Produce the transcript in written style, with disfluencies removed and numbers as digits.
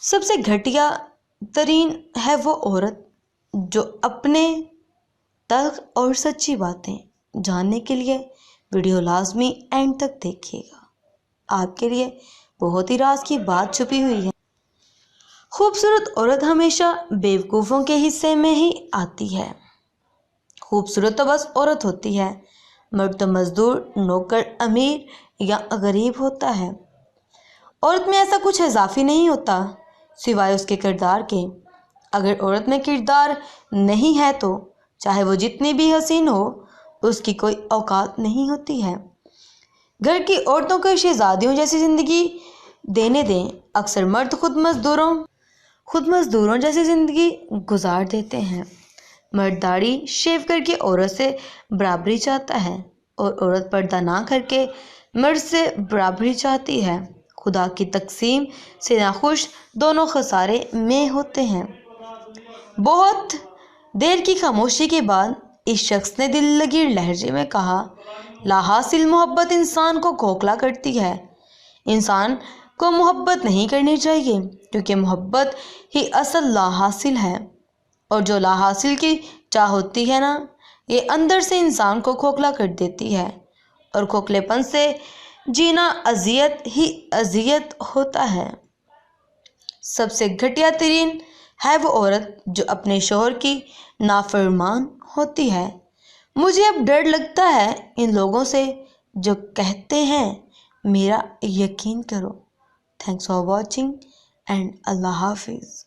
سب سے گھٹیا ترین ہے وہ عورت جو اپنے تلخ اور سچی باتیں جاننے کے لیے ویڈیو لازمی اینڈ تک دیکھیے گا۔ آپ کے لیے بہت ہی راز کی بات چھپی ہوئی ہے۔ خوبصورت عورت ہمیشہ بیوقوفوں کے حصے میں ہی آتی ہے۔ خوبصورت تو بس عورت ہوتی ہے، مرد تو مزدور، نوکر، امیر یا غریب ہوتا ہے۔ عورت میں ایسا کچھ اضافی نہیں ہوتا سوائے اس کے کردار کے۔ اگر عورت میں کردار نہیں ہے تو چاہے وہ جتنی بھی حسین ہو، اس کی کوئی اوقات نہیں ہوتی ہے۔ گھر کی عورتوں کو شہزادیوں جیسی زندگی دینے دیں۔ اکثر مرد خود مزدوروں جیسی زندگی گزار دیتے ہیں۔ مرد داڑھی شیو کر کے عورت سے برابری چاہتا ہے اور عورت پردہ نہ کر کے مرد سے برابری چاہتی ہے۔ خدا کی تقسیم سے ناخوش، دونوں خسارے میں ہوتے ہیں۔ بہت دیر کی خاموشی کے بعد اس شخص نے دل لگیر لہجے میں کہا، لا حاصل محبت انسان کو کھوکھلا کرتی ہے۔ انسان کو محبت نہیں کرنی چاہیے کیونکہ محبت ہی اصل لا حاصل ہے، اور جو لا حاصل کی چاہ ہوتی ہے نا، یہ اندر سے انسان کو کھوکھلا کر دیتی ہے، اور کھوکھلے پن سے جینا اذیت ہی اذیت ہوتا ہے۔ سب سے گھٹیا ترین ہے وہ عورت جو اپنے شوہر کی نافرمان ہوتی ہے۔ مجھے اب ڈر لگتا ہے ان لوگوں سے جو کہتے ہیں میرا یقین کرو۔ تھینکس فار واچنگ اینڈ اللہ حافظ۔